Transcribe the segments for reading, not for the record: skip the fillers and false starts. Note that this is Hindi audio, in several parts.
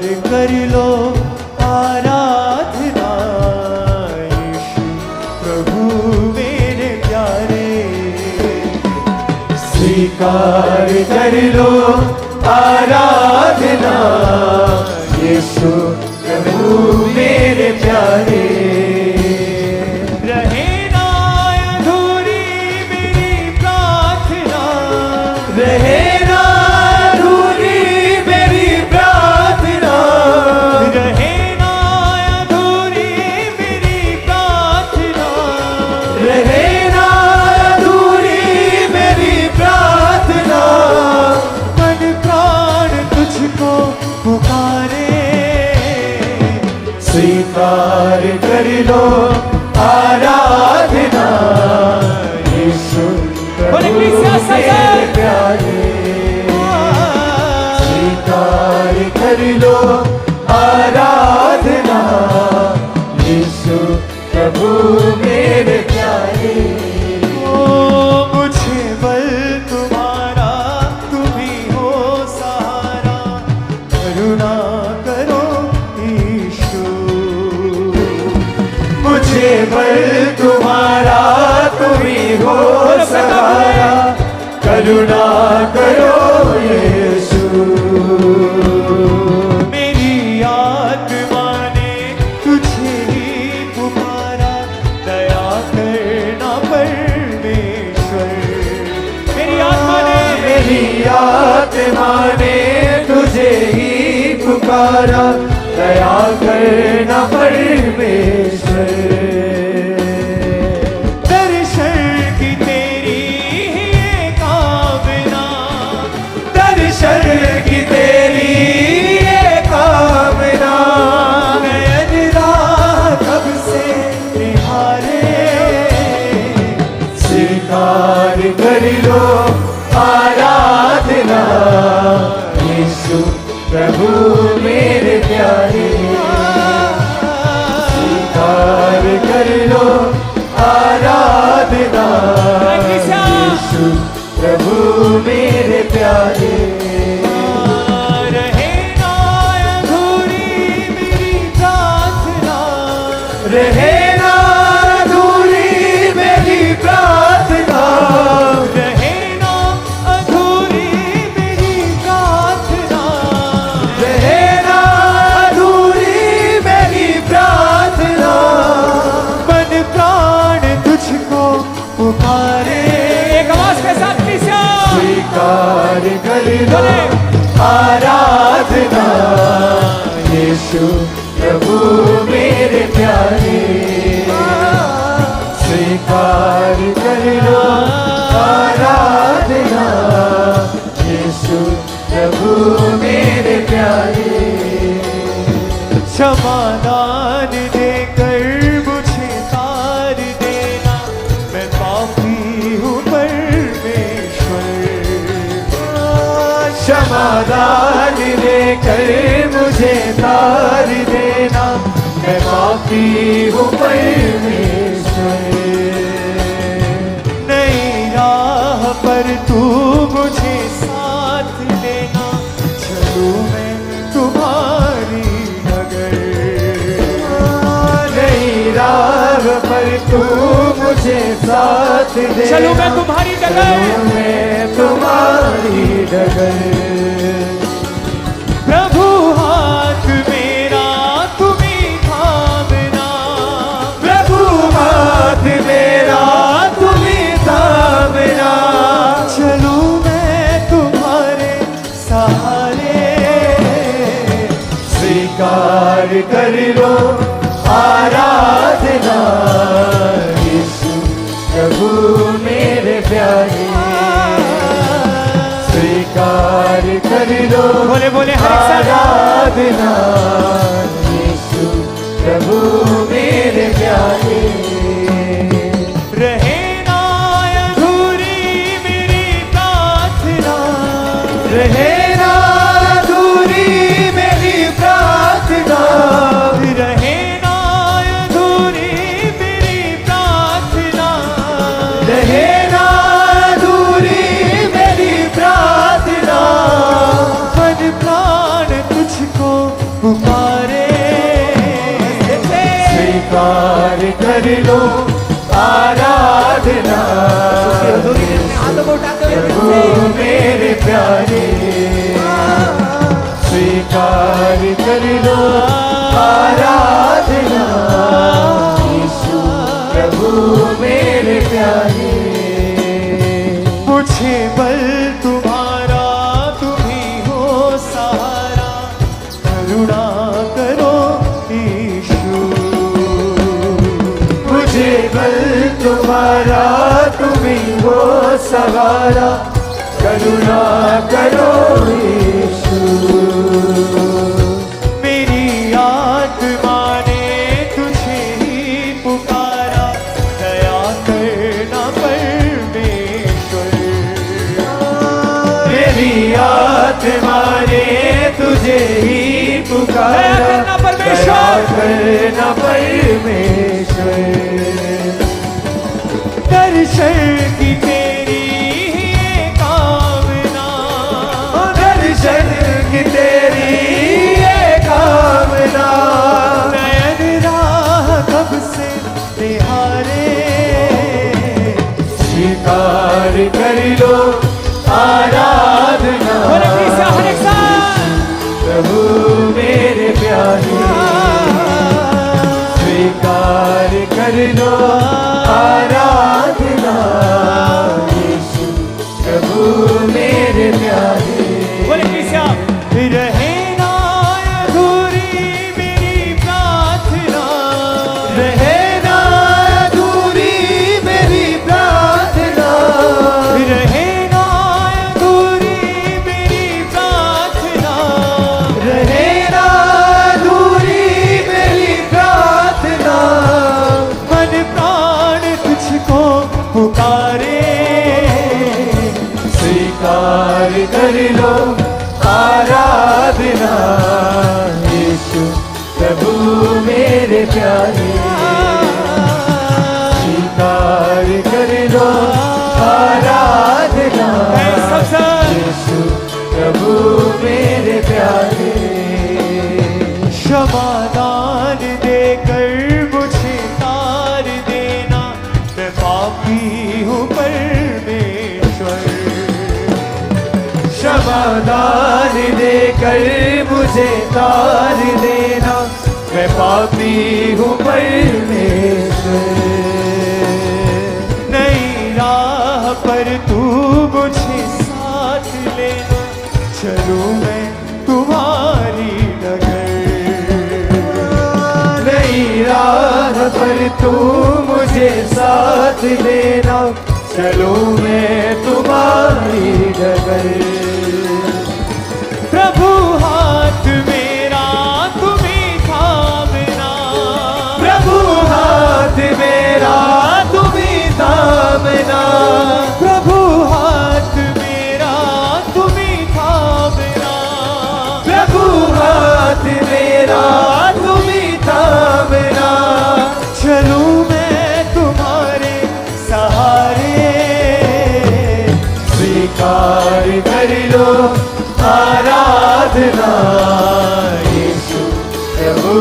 कर लो आराधना यीशु प्रभु मेरे प्यारे। स्वीकार कर लो आराधना यीशु प्रभु मेरे प्यारे। रहे ना अधूरी मेरी प्रार्थना, रहे ना अधूरी मेरी प्रार्थना, रहे ना अधूरी मेरी प्रार्थना, रहे ना अधूरी मेरी प्रार्थना। मन प्राण तुझको पुकारे। स्वीकार कर लो आराधना यीशु प्रभु मेरे प्यारे। स्वीकार कर लो आराधना यीशु प्रभु मेरे प्यारे। मुझे बल तुम्हारा तुम ही हो सहारा, करुणा करो यीशु। मुझे बल तुम्हारा तुम ही हो सहारा, करुणा करो यीशु। मेरी आत्मा ने तुझे ही पुकारा, दया करना परमेश्वर। मेरी आत्मा ने तुझे ही पुकारा, दया करना परमेश्वर। दर्शन की तेरी ही कामना, दर्शन की तेरी ये कामना। नयन राह कब से निहारे। स्वीकार कर लो आराधना यीशु प्रभु मेरे प्यारे। स्वीकार कर लो आराधना यीशु प्रभु मेरे प्यारे। रहे ना अधूरी मेरी प्रार्थना, रहे ना अधूरी मेरी प्रार्थना, रहे ना अधूरी मेरी प्रार्थना, रहे ना अधूरी मेरी प्रार्थना। मन प्राण तुझको पुकारे। एक आवाज के साथ स्वीकार कर लो आराधना यीशु प्रभु मेरे प्यारे। स्वीकार कर लो आराधना यीशु प्रभु मेरे प्यारे। क्षमादान देकर मुझे तार देना, मैं पापी हूँ परमेश्वर। क्षमादान देकर मुझे तार देना, मैं पापी हूँ परमेश्वर। नई राह पर तू मुझे साथ लेना, चलूं मैं तुम्हारी नगर। नई राह पर तू मुझे साथ दे, चलूं मैं तुम्हारी डगर, मैं तुम्हारी डगर। प्रभु हाथ मेरा तुम्ही थामना, प्रभु हाथ मेरा तुम्ही थामना। चलूं मैं तुम्हारे सहारे। स्वीकार कर लो आराधना यीशु प्रभु मेरे प्यारे। स्वीकार कर लो बोले बोले आराधना यीशु प्रभु मेरे प्यारे। रहे ना अधूरी मेरी प्रार्थना, रहे ना अधूरी मेरी प्रार्थना, रहे ना अधूरी मेरी प्रार्थना, रहे ना अधूरी मेरी प्रार्थना। मन प्राण तुझको पुकारे, स्वीकार कर लो आराधना। प्रभु मेरे प्यारे, स्वीकार कर लो आराधना। यीशु प्रभु मेरे प्यारे, मुझे बल तुम्हारा, तुम ही हो सहारा, करुणा करो यीशु। मुझे बल तुम्हारा, तुम ही हो सहारा, करुणा करो यीशु। मेरी आत्मा ने तुझे ही पुकारा, दया करना परमेश्वर। मेरी आत्मा ने तुझे ही पुकारा, दया करना परमेश्वर। दर्शन की तेरी ये कामना, दर्शन की तेरी ये कामना। नयन राह कब से निहारे, स्वीकार कर लो आराधना। प्रभु मेरे प्यारे, स्वीकार कर लो आराधना। यीशु प्रभु मेरे प्यारे, रहे ना अधूरी मेरी प्रार्थना, रहे ना अधूरी मेरी प्रार्थना, रहे ना अधूरी मेरी प्रार्थना, रहे ना अधूरी मेरी प्रार्थना। मन प्राण तुझको पुकारे, स्वीकार कर लो आराधना। यीशु प्रभु मेरे प्यारे, स्वीकार कर लो आराधना। यीशु प्रभु मेरे प्यारे, क्षमादान देकर मुझे तार देना, मैं पापी हूँ परमेश्वर। क्षमादान देकर मुझे तार देना, मैं पापी हूँ परमेश्वर। नई राह पर तू मुझे साथ लेना, चलूं मैं तुम्हारी डगर। नई राह पर तू मुझे साथ लेना, चलूं मैं तुम्हारी डगर। प्रभु हाथ मेरा तुम्हीं थामना, प्रभु हाथ मेरा तुम्हीं थामना, प्रभु हाथ मेरा तुम्हीं थामना, प्रभु हाथ मेरा तुम्हीं थामना। चलूं मैं तुम्हारे सहारे, स्वीकार कर लो आराधना। यीशु प्रभु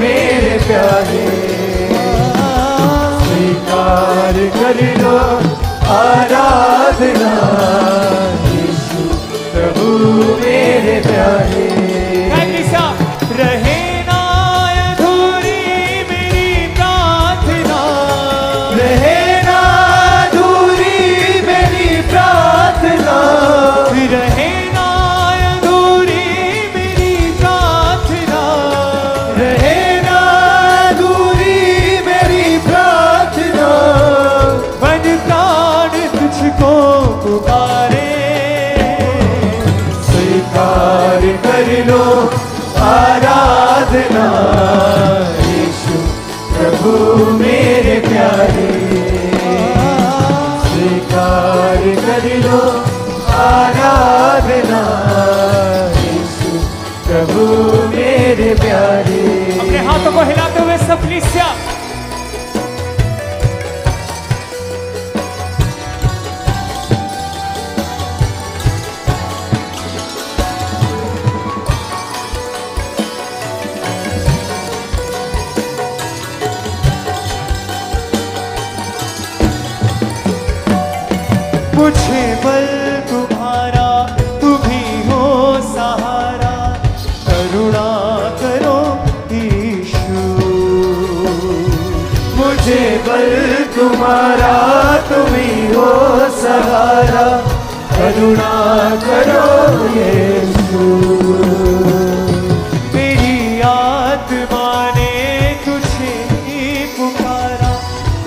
मेरे प्यारे, स्वीकार कर लो आराधना। यीशु प्रभु मेरे प्यारे, रहे ना अधूरी मेरी प्रार्थना, रहे ना अधूरी मेरी प्रार्थना, रहे स्वीकार कर लो आराधना। यीशु प्रभु मेरे प्यारे, स्वीकार कर लो आराधना। यीशु प्रभु मेरे प्यारे। अपने हाथों को हिलाते हुए सब कलीसिया मुझे बल तुम्हारा तुम्ही हो सहारा करुणा करो ईशु मुझे बल तुम्हारा तुम्ही हो सहारा करुणा करो यीशु मेरी आत्मा ने तुझे ही पुकारा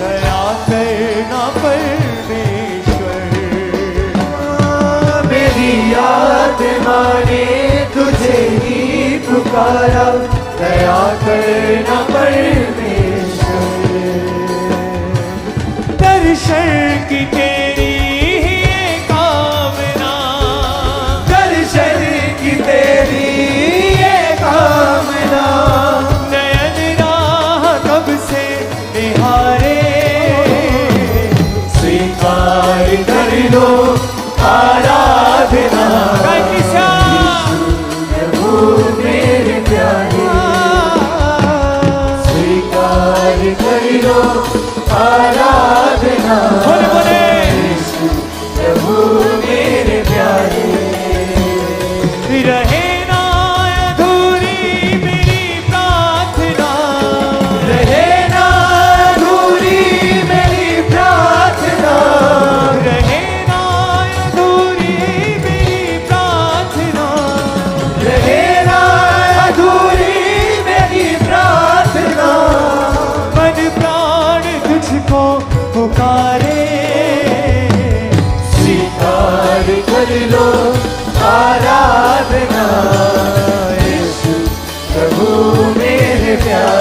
दया करना परमेश्वर मेरी आत्मा ने तुझे ही पुकारा दया करना परमेश्वर दर्शन की तेरी ही कामना दर्शन की तेरी ये कामना नयन राह कब से निहारे स्वीकार कर लो आराधना प्रभु मेरे प्यारे स्वीकार कर लो आराधना बोले बोले प्रभु मेरे प्यारे रहे ना अधूरी मेरी प्रार्थना रहे ना अधूरी मेरी प्रार्थना रहे ना अधूरी मेरी प्रार्थना रहे ना अधूरी मेरी प्रार्थना मन प्राण तुझको पुकारे स्वीकार कर लो आराधना यीशु प्रभु मेरे प्यारे